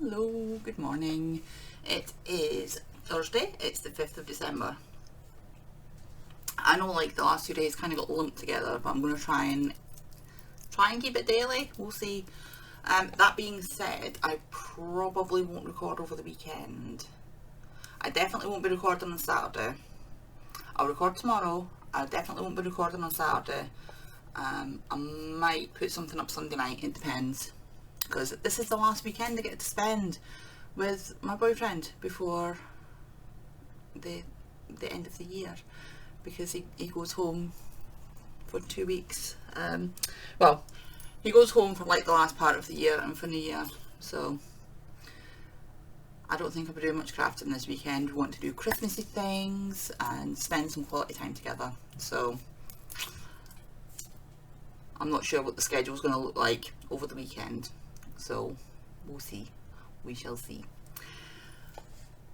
Hello, good morning. It is Thursday, it's the 5th of December. I know like the last 2 days kind of got lumped together, but I'm going to try and keep it daily. We'll see. That being said, I probably won't record over the weekend. I definitely won't be recording on Saturday. I'll record tomorrow. I definitely won't be recording on Saturday. I might put something up Sunday night, it depends. Because this is the last weekend I get to spend with my boyfriend before the end of the year, because he goes home for 2 weeks. Well, he goes home for like the last part of the year and for New Year, so I don't think I'll be doing much crafting this weekend. We want to do Christmassy things and spend some quality time together, so I'm not sure what the schedule is going to look like over the weekend. So we'll see. We shall see.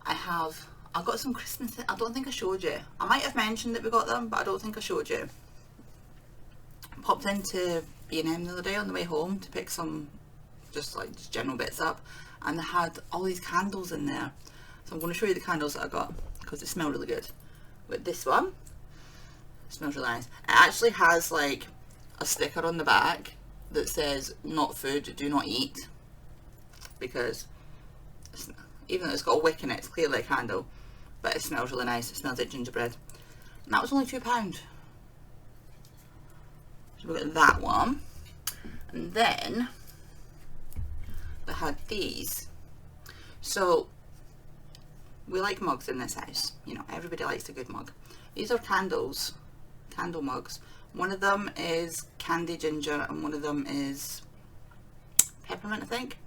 I've got some Christmas. I don't think I showed you. I might have mentioned that we got them, but I don't think I showed you. Popped into B&M the other day on the way home to pick some just general bits up, and they had all these candles in there. So I'm going to show you the candles that I got because they smell really good. But this one smells really nice. It actually has like a sticker on the back that says "not food, do not eat," because even though it's got a wick in it, it's clearly a candle, but it smells really nice. It smells like gingerbread, and that was only £2. So we got that one, and then they had these. So we like mugs in this house, you know, everybody likes a good mug. These are candle mugs. One of them is candy ginger and one of them is peppermint, I think.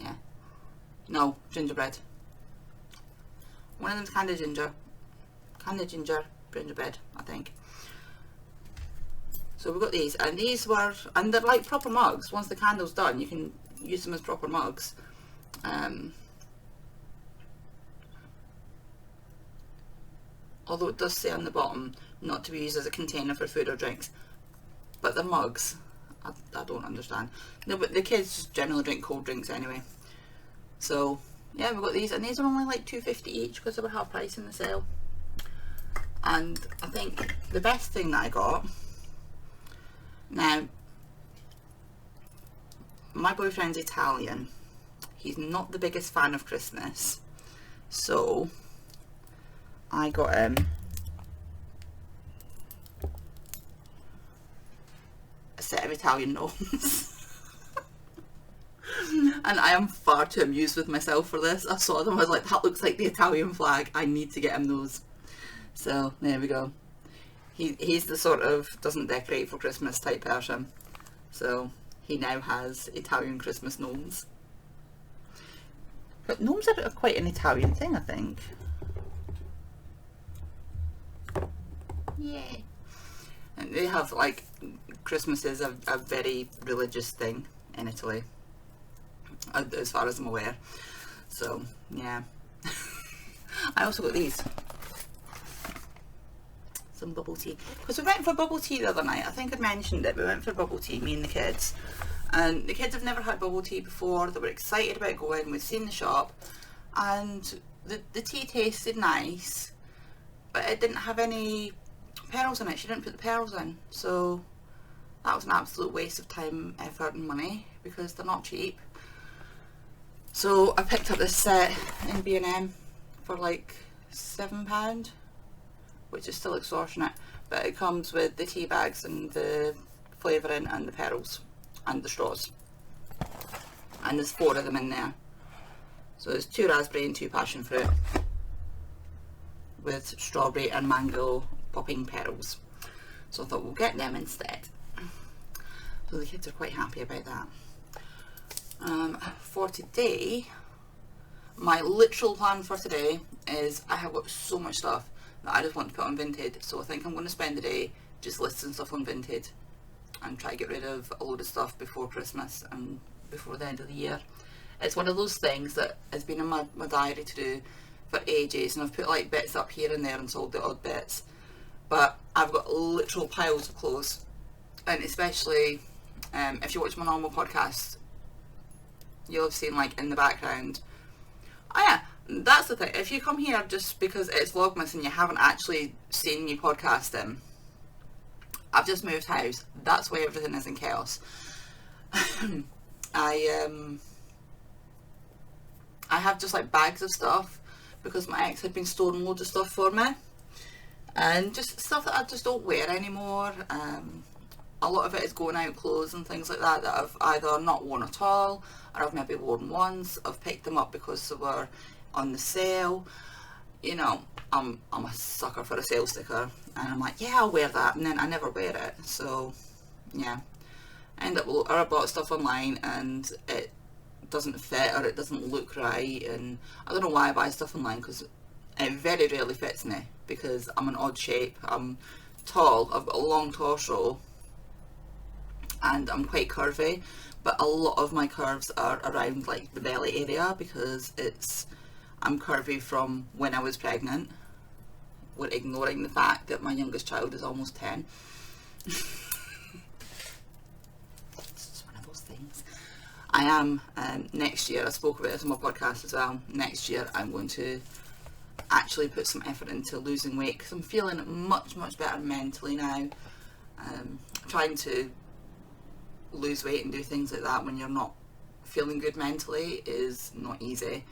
Yeah. No, gingerbread. One of them's candy ginger, gingerbread, I think. So we've got these, and they're like proper mugs. Once the candle's done, you can use them as proper mugs. Although it does say on the bottom not to be used as a container for food or drinks, but the mugs, I don't understand. No, but the kids just generally drink cold drinks anyway. So yeah, we've got these, and these are only like £2.50 each because they were half price in the sale. And I think the best thing that I got, now my boyfriend's Italian, he's not the biggest fan of Christmas, so I got him a set of Italian gnomes. And I am far too amused with myself for this. I saw them, I was like, that looks like the Italian flag, I need to get him those. So there we go. He's the sort of doesn't decorate for Christmas type person, so he now has Italian Christmas gnomes. But gnomes are quite an Italian thing, I think. Yay. And they have like, Christmas is a very religious thing in Italy, as far as I'm aware. So yeah. I also got these, some bubble tea, because we went for bubble tea the other night. I think I mentioned it. We went for bubble tea, me and the kids, and the kids have never had bubble tea before. They were excited about going. We'd seen the shop, and the tea tasted nice, but it didn't have any pearls in it. She didn't put the pearls in, so that was an absolute waste of time, effort and money, because they're not cheap. So I picked up this set in B&M for like £7, which is still extortionate, but it comes with the tea bags and the flavouring and the pearls and the straws, and there's 4 of them in there. So there's 2 raspberry and 2 passion fruit with strawberry and mango popping pearls. So I thought we'll get them instead. So the kids are quite happy about that. For today, my literal plan for today is I have got so much stuff that I just want to put on Vinted, so I think I'm going to spend the day just listing stuff on Vinted and try to get rid of a load of stuff before Christmas and before the end of the year. It's one of those things that has been in my diary to do for ages, and I've put like bits up here and there and sold the odd bits, but I've got literal piles of clothes. And especially if you watch my normal podcast, you'll have seen like in the background. Oh yeah, that's the thing. If you come here just because it's Vlogmas and you haven't actually seen me podcasting, I've just moved house. That's why everything is in chaos. I have just like bags of stuff because my ex had been storing loads of stuff for me, and just stuff that I just don't wear anymore. A lot of it is going out clothes and things like that that I've either not worn at all, or I've maybe worn once. I've picked them up because they were on the sale. You know, I'm a sucker for a sale sticker, and I'm like, yeah, I'll wear that, and then I never wear it. So yeah, I end up, or I bought stuff online and it doesn't fit or it doesn't look right, and I don't know why I buy stuff online, because it very rarely fits me because I'm an odd shape. I'm tall, I've got a long torso, and I'm quite curvy, but a lot of my curves are around like the belly area because I'm curvy from when I was pregnant. We're ignoring the fact that my youngest child is almost 10. I am, next year, I spoke about this on my podcast as well, next year I'm going to actually put some effort into losing weight because I'm feeling much better mentally now. Trying to lose weight and do things like that when you're not feeling good mentally is not easy.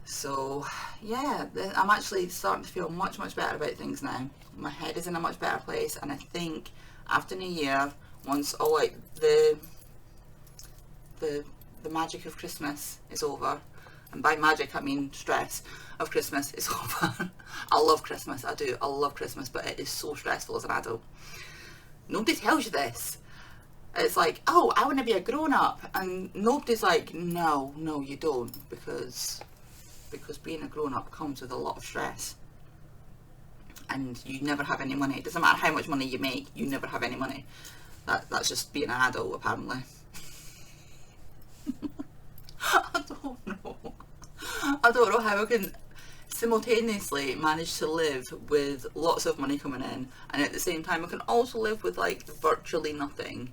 So yeah, I'm actually starting to feel much better about things now. My head is in a much better place, and I think after New Year, once all like the magic of Christmas is over, and by magic I mean stress of Christmas is over. I love Christmas, I do, I love Christmas, but it is so stressful as an adult. Nobody tells you this. It's like, oh, I want to be a grown-up, and nobody's like, no you don't, because being a grown-up comes with a lot of stress, and you never have any money. It doesn't matter how much money you make, you never have any money. That's just being an adult, apparently. I don't know how I can simultaneously manage to live with lots of money coming in, and at the same time I can also live with like virtually nothing.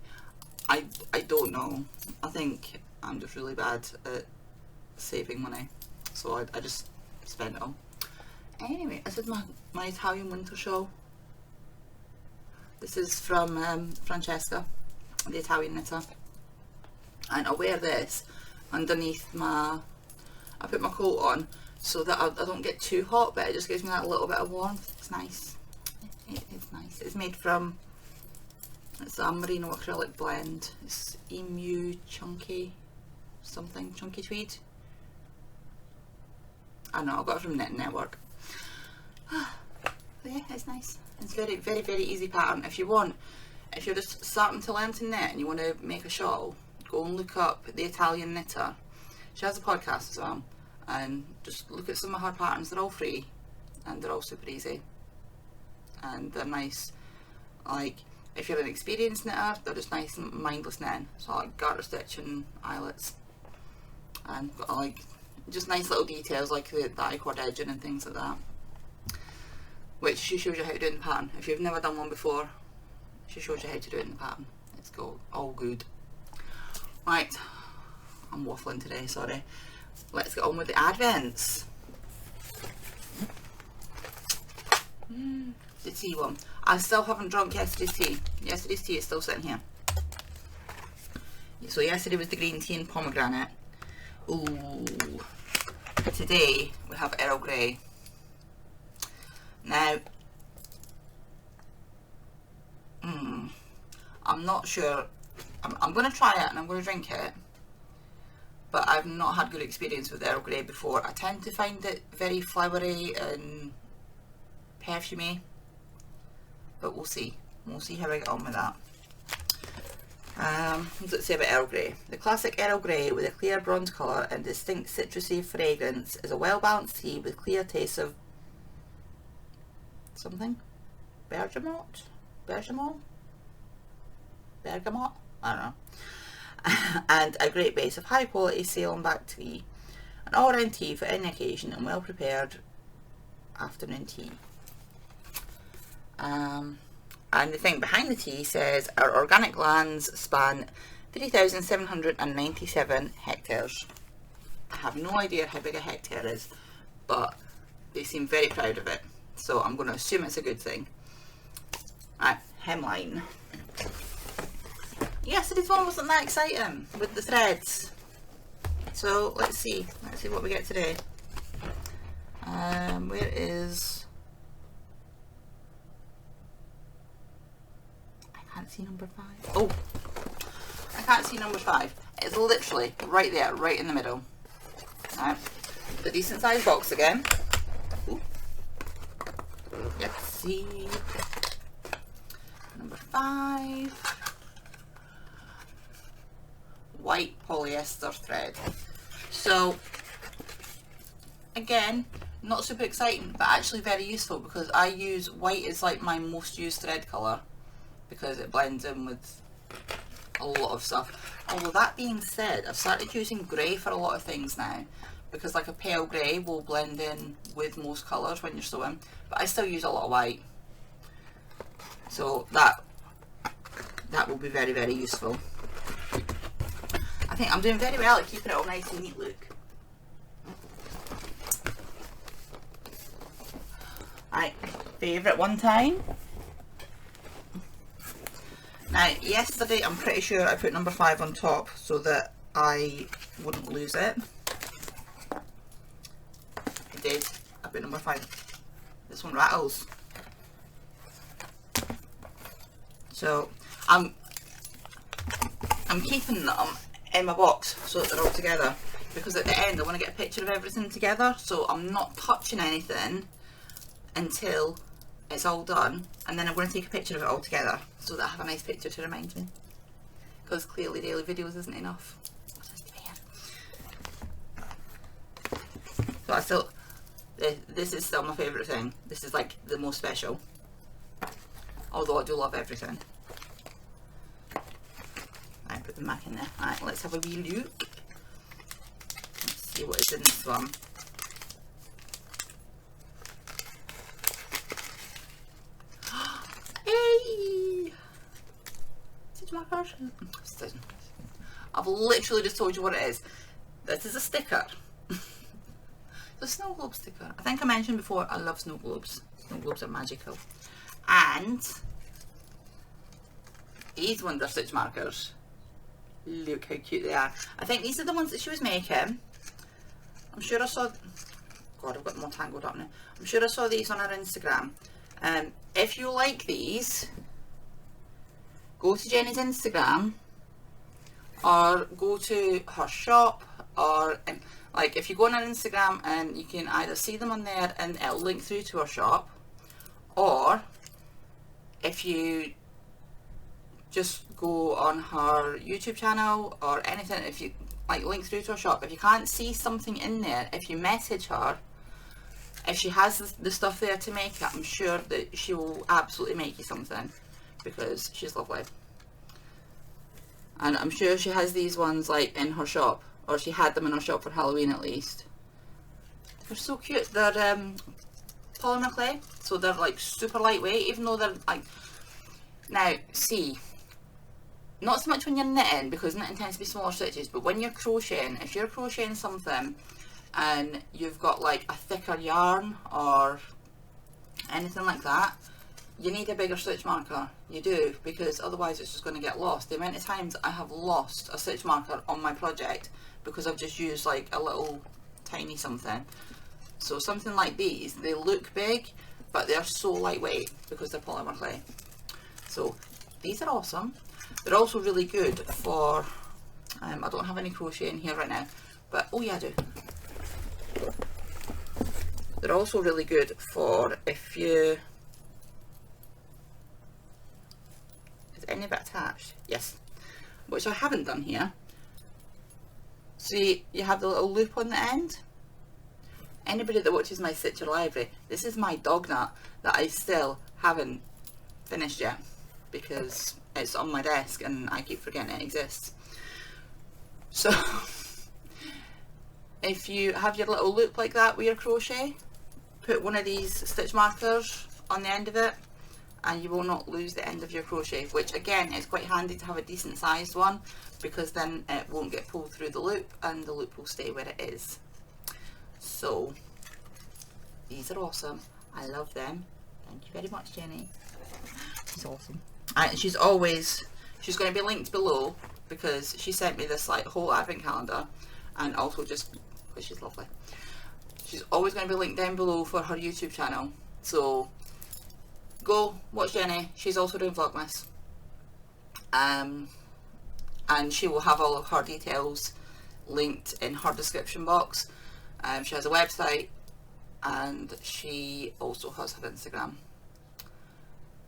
I don't know. I think I'm just really bad at saving money, so I just spend it all. Anyway, this is my Italian winter shawl. This is from Francesca, the Italian knitter, and I wear this underneath I put my coat on so that I don't get too hot, but it just gives me that little bit of warmth. It's nice. It's nice. It's made from, it's a merino acrylic blend. It's Emu Chunky Tweed. I don't know, I got it from Knit Network. But yeah, it's nice. It's very easy pattern. If you're just starting to learn to knit and you want to make a shawl, go and look up the Italian knitter. She has a podcast as well, and just look at some of her patterns. They're all free and they're all super easy, and they're nice. Like, if you're an experienced knitter, they're just nice and mindless knitting, so like garter stitch and eyelets, and like just nice little details like the I-cord edging and things like that, which she shows you how to do in the pattern. If you've never done one before, she shows you how to do it in the pattern. It's all good. Right, I'm waffling today, sorry. Let's get on with the advents. The tea one. I still haven't drunk yesterday's tea. Yesterday's tea is still sitting here. So yesterday was the green tea and pomegranate. Ooh. Today we have Earl Grey. Now, I'm not sure. I'm going to try it and I'm going to drink it, but I've not had good experience with Earl Grey before. I tend to find it very flowery and perfumey, but we'll see. We'll see how I get on with that. What does it say about Earl Grey? The classic Earl Grey with a clear bronze colour and distinct citrusy fragrance is a well-balanced tea with clear taste of something? Bergamot? I don't know. And a great base of high quality Ceylon back tea. An all round tea for any occasion and well prepared afternoon tea. And the thing behind the tea says our organic lands span 3,797 hectares. I have no idea how big a hectare is, but they seem very proud of it, so I'm going to assume it's a good thing. Right, hemline. Yesterday's one wasn't that exciting with the threads, so let's see what we get today. Where is, I can't see number 5. Oh, I can't see number 5. It's literally right there, right in the middle. Right, the decent sized box again. Ooh. Let's see. Number 5. White polyester thread. So again, not super exciting, but actually very useful, because I use white as like my most used thread colour because it blends in with a lot of stuff. Although that being said, I've started using grey for a lot of things now, because like a pale grey will blend in with most colours when you're sewing, but I still use a lot of white, so that will be very, very useful. I think I'm doing very well at keeping it all nice and neat, look. Right, favourite one time. Now, yesterday I'm pretty sure I put number 5 on top so that I wouldn't lose it. I did. I put number 5. This one rattles. So I'm keeping them in my box so that they're all together, because at the end I want to get a picture of everything together, so I'm not touching anything until it's all done, and then I'm going to take a picture of it all together so that I have a nice picture to remind me, because clearly daily videos isn't enough. So I still, this is still my favourite thing. This is like the most special, although I do love everything. Right, put them back in there. Right, let's have a wee look. Let's see what is in this one. Hey! Stitch markers? I've literally just told you what it is. This is a sticker. The snow globe sticker. I think I mentioned before I love snow globes. Snow globes are magical. And these ones are stitch markers. Look how cute they are. I think these are the ones that she was making. I'm sure I saw, God, I've got them all tangled up now. I'm sure I saw these on her Instagram. If you like these, go to Jenny's Instagram or go to her shop, or like if you go on her Instagram and you can either see them on there and it'll link through to her shop, or if you just go on her YouTube channel or anything, if you like link through to her shop, if you can't see something in there, if you message her, if she has the stuff there to make it, I'm sure that she will absolutely make you something, because she's lovely. And I'm sure she has these ones like in her shop, or she had them in her shop for Halloween at least. They're so cute. They're polymer clay, so they're like super lightweight, even though they're like, now see, not so much when you're knitting, because knitting tends to be smaller stitches, but when you're crocheting, if you're crocheting something and you've got like a thicker yarn or anything like that, you need a bigger stitch marker. You do, because otherwise it's just going to get lost. The amount of times I have lost a stitch marker on my project because I've just used like a little tiny something. So something like these, they look big, but they're so lightweight because they're polymer clay. So these are awesome. They're also really good for, I don't have any crochet in here right now, but oh yeah I do. They're also really good for if you, is any of it attached? Yes, which I haven't done here. See, you have the little loop on the end. Anybody that watches my Stitcher library, this is my dog nut that I still haven't finished yet, because it's on my desk and I keep forgetting it exists. So if you have your little loop like that with your crochet, put one of these stitch markers on the end of it and you will not lose the end of your crochet, which again is quite handy to have a decent sized one, because then it won't get pulled through the loop and the loop will stay where it is. So these are awesome. I love them. Thank you very much, Jenny. She's awesome. And she's going to be linked below, because she sent me this like whole advent calendar, and also just because she's lovely. She's always going to be linked down below for her YouTube channel. So go watch Jenny. She's also doing Vlogmas. And she will have all of her details linked in her description box. She has a website, and she also has her Instagram.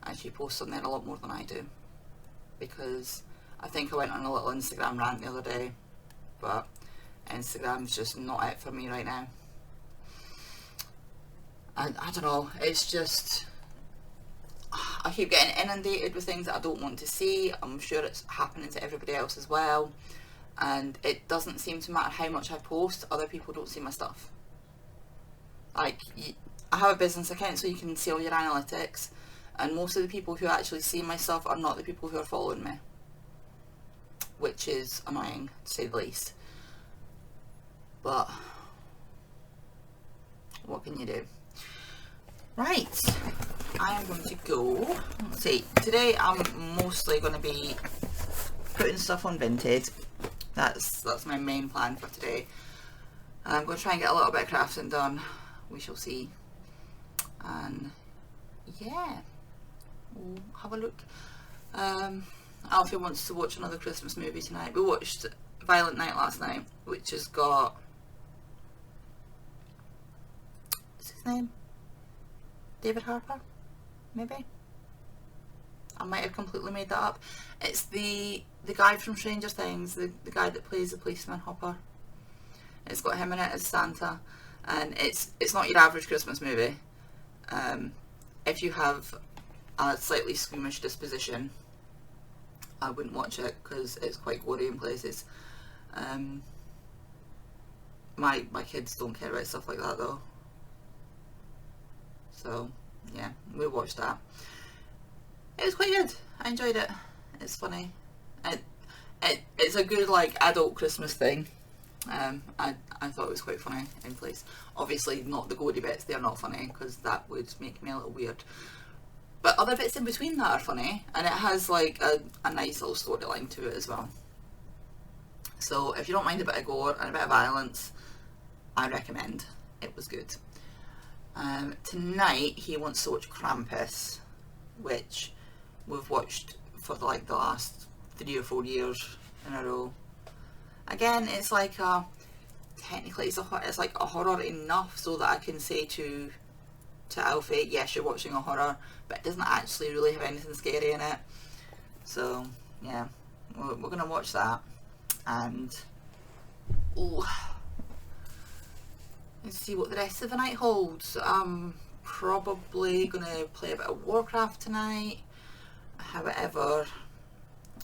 And she posts on there a lot more than I do, because I think I went on a little Instagram rant the other day, but Instagram's just not it for me right now. And I don't know, it's just, I keep getting inundated with things that I don't want to see. I'm sure it's happening to everybody else as well, and it doesn't seem to matter how much I post, other people don't see my stuff. Like, I have a business account so you can see all your analytics, and most of the people who actually see my stuff are not the people who are following me, which is annoying to say the least. But what can you do? Right, I am going to go. Let's see, today I'm mostly going to be putting stuff on Vinted. That's my main plan for today. I'm going to try and get a little bit of crafting done. We shall see. And yeah, we'll have a look. Alfie wants to watch another Christmas movie tonight. We watched Violent Night last night, which has got, what's his name? David Harper, maybe? I might have completely made that up. It's the guy from Stranger Things, the guy that plays the policeman Hopper. It's got him in it as Santa, and it's not your average Christmas movie. If you have a slightly squeamish disposition, I wouldn't watch it because it's quite gory in places. My kids don't care about stuff like that though. So yeah, we watched that. It was quite good. I enjoyed it. It's funny. It's a good like adult Christmas thing. I thought it was quite funny in place. Obviously not the gory bits, they're not funny because that would make me a little weird. But other bits in between that are funny, and it has like a nice little storyline to it as well. So if you don't mind a bit of gore and a bit of violence, I recommend. It was good. Tonight he wants to watch Krampus, which we've watched for like the last 3 or 4 years in a row. Again, it's like technically it's like a horror enough so that I can say to Alfie, yes, you're watching a horror, but it doesn't actually really have anything scary in it. So yeah, we're gonna watch that, and let's see what the rest of the night holds. I'm probably gonna play a bit of Warcraft tonight. However,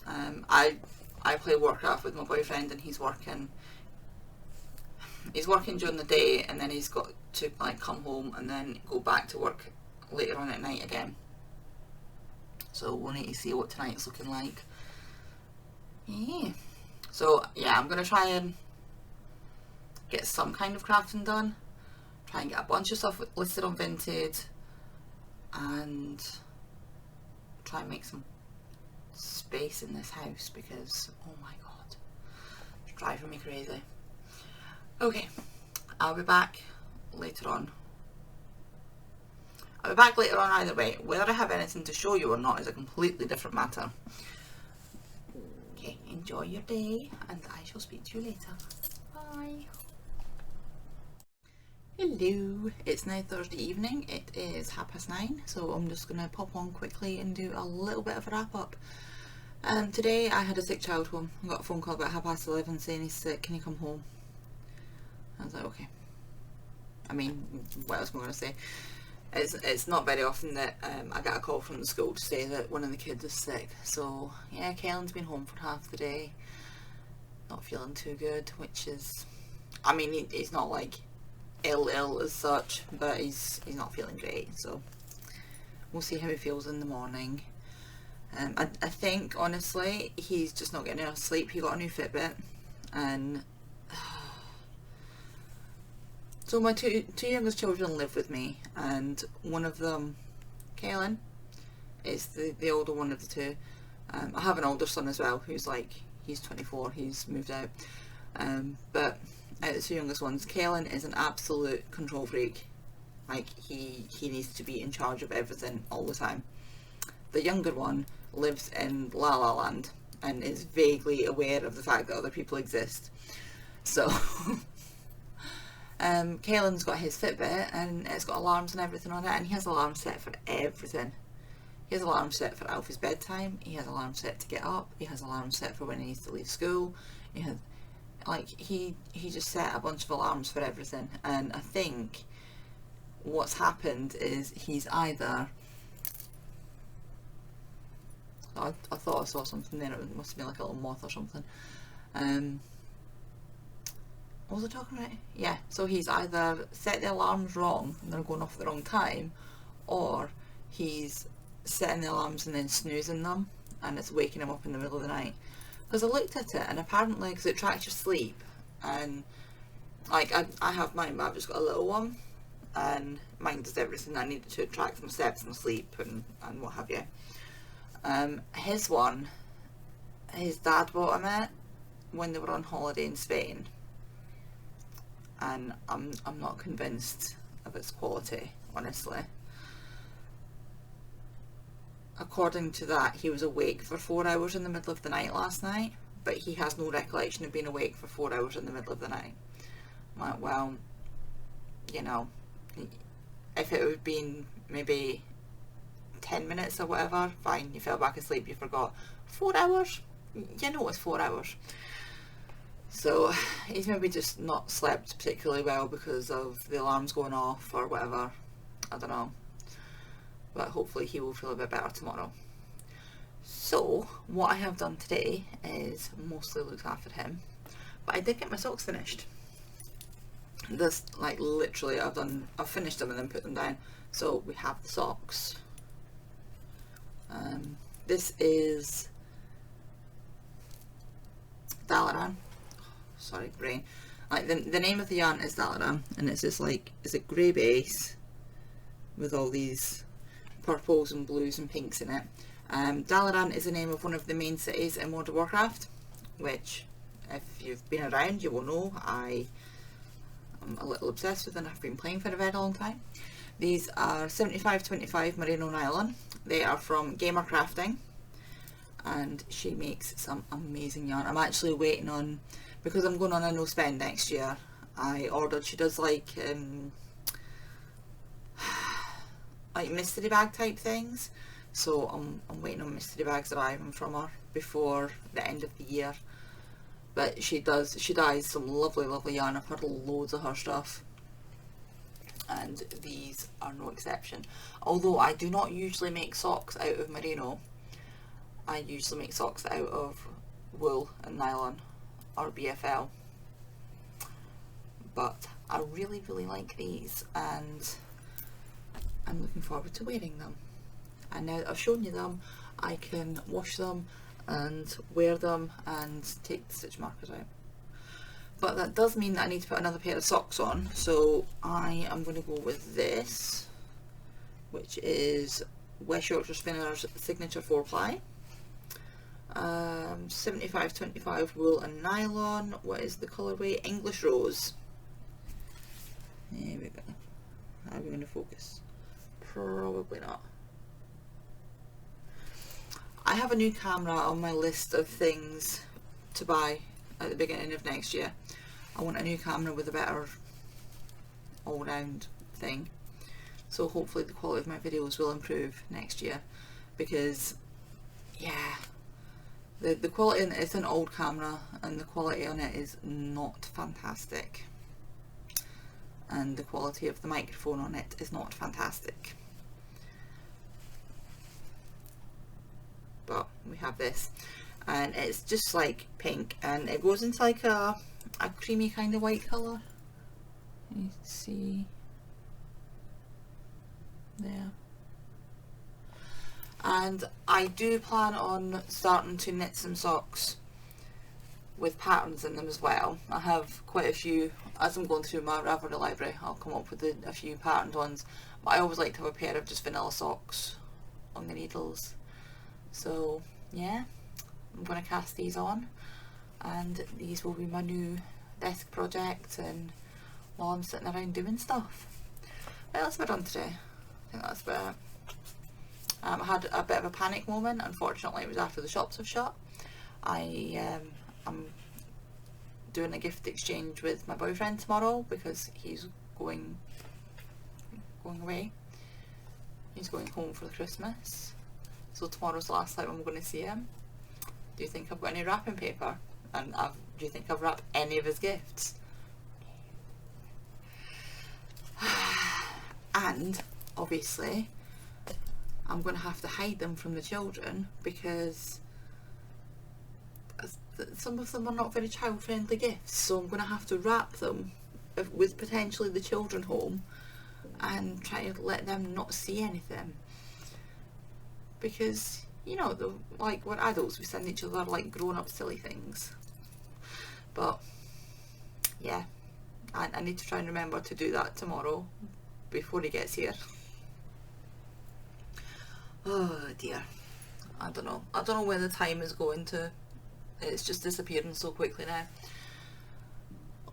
I play Warcraft with my boyfriend, and he's working during the day, and then he's got to like come home and then go back to work later on at night again. So we'll need to see what tonight's looking like. Yeah. So yeah, I'm gonna try and get some kind of crafting done. Try and get a bunch of stuff listed on Vinted, and try and make some space in this house because oh my god, it's driving me crazy. Okay, I'll be back later on. I'll be back later on either way. Whether I have anything to show you or not is a completely different matter. Okay, enjoy your day, and I shall speak to you later. Bye. Hello, it's now Thursday evening. It is 9:30, so I'm just going to pop on quickly and do a little bit of a wrap up. Today I had a sick child home. I got a phone call about 11:30 saying he's sick, can you come home? I was like, okay. I mean, what else am I going to say? It's not very often that I get a call from the school to say that one of the kids is sick. So yeah, Kellen's been home for half the day, not feeling too good, which is, I mean, he's not like ill as such, but he's not feeling great. So We'll see how he feels in the morning. I think honestly he's just not getting enough sleep. He got a new Fitbit, and so my two youngest children live with me, and one of them, Kaylin, is the older one of the two. I have an older son as well who's like, he's 24, he's moved out, but out of the two youngest ones, Kaylin is an absolute control freak. Like he needs to be in charge of everything all the time. The younger one lives in La La Land and is vaguely aware of the fact that other people exist. So Kaylin's got his Fitbit and it's got alarms and everything on it, and he has alarms set for everything. He has alarms set for Alfie's bedtime, he has alarms set to get up, he has alarms set for when he needs to leave school. He has, like, he just set a bunch of alarms for everything. And I think what's happened is he's either, I thought I saw something there, it must have been like a little moth or something. What was I talking about? Yeah, so he's either set the alarms wrong and they're going off at the wrong time, or he's setting the alarms and then snoozing them and it's waking him up in the middle of the night. Because I looked at it, and apparently, because it tracks your sleep, and like I have mine, but I've just got a little one, and mine does everything I need to track my steps and sleep and what have you. His one, his dad bought him it when they were on holiday in Spain, and I'm not convinced of its quality, honestly. According to that, he was awake for 4 hours in the middle of the night last night, but he has no recollection of being awake for 4 hours in the middle of the night. I'm like, well, you know, if it had been maybe 10 minutes or whatever, fine, you fell back asleep, you forgot. 4 hours? You know it's 4 hours. So he's maybe just not slept particularly well because of the alarms going off or whatever. I don't know. But hopefully he will feel a bit better tomorrow. So what I have done today is mostly looked after him, but I did get my socks finished. This, like, literally I've finished them and then put them down. So we have the socks. This is Dalaran. Sorry, brain. Like the name of the yarn is Dalaran, and it's just like, it's a grey base with all these purples and blues and pinks in it. Dalaran is the name of one of the main cities in World of Warcraft, which, if you've been around, you will know I'm a little obsessed with and I've been playing for a very long time. These are 7525 merino nylon. They are from Gamer Crafting, and she makes some amazing yarn. I'm actually waiting on, because I'm going on a no spend next year, I ordered, she does like mystery bag type things, so I'm waiting on mystery bags arriving from her before the end of the year. But she dyes some lovely yarn. I've heard loads of her stuff, and these are no exception. Although I do not usually make socks out of merino, I usually make socks out of wool and nylon or BFL, but I really like these, and I'm looking forward to wearing them. And now that I've shown you them, I can wash them and wear them and take the stitch markers out. But that does mean that I need to put another pair of socks on, so I am going to go with this, which is West Yorkshire Spinners Signature 4-ply. 7525 wool and nylon. What is the colourway? English Rose. There we go. How are we going to focus? Probably not. I have a new camera on my list of things to buy at the beginning of next year. I want a new camera with a better all-round thing, so hopefully the quality of my videos will improve next year, because yeah, the quality on it, it's an old camera and the quality on it is not fantastic, and the quality of the microphone on it is not fantastic. But we have this, and it's just like pink, and it goes into like a creamy kind of white colour. You see there. And I do plan on starting to knit some socks with patterns in them as well. I have quite a few, as I'm going through my Ravelry library, I'll come up with a few patterned ones, but I always like to have a pair of just vanilla socks on the needles. So yeah, I'm going to cast these on, and these will be my new desk project and while I'm sitting around doing stuff. Well, that's what I've done today. I think that's about it. I had a bit of a panic moment. Unfortunately, it was after the shops have shut. I'm doing a gift exchange with my boyfriend tomorrow because he's going away. He's going home for Christmas. So tomorrow's the last time I'm going to see him. Do you think I've got any wrapping paper? And do you think I've wrapped any of his gifts? And obviously I'm going to have to hide them from the children because some of them are not very child friendly gifts, so I'm going to have to wrap them with potentially the children home and try to let them not see anything, because you know, like, we're adults, we send each other like grown up silly things. But yeah, I need to try and remember to do that tomorrow before he gets here. Oh dear, I don't know where the time is going to. It's just disappearing so quickly now.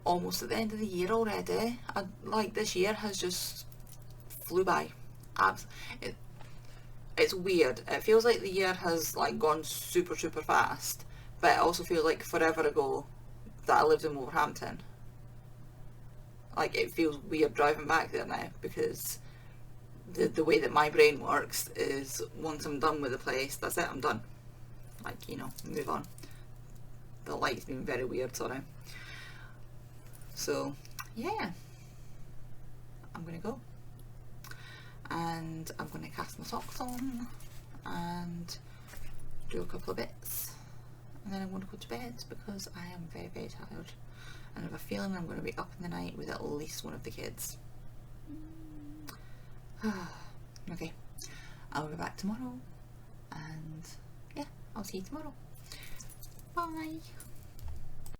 Almost at the end of the year already. Like, this year has just flew by. It's weird. It feels like the year has like gone super fast, but it also feels like forever ago that I lived in Wolverhampton. Like, it feels weird driving back there now because the way that my brain works is once I'm done with the place, that's it, I'm done. Like, you know, move on. The light's been very weird, sorry. So yeah, I'm gonna go and I'm gonna cast my socks on and do a couple of bits, and then I'm going to go to bed because I am very tired and I have a feeling I'm going to be up in the night with at least one of the kids. Okay, I'll be back tomorrow, and yeah, I'll see you tomorrow. Bye.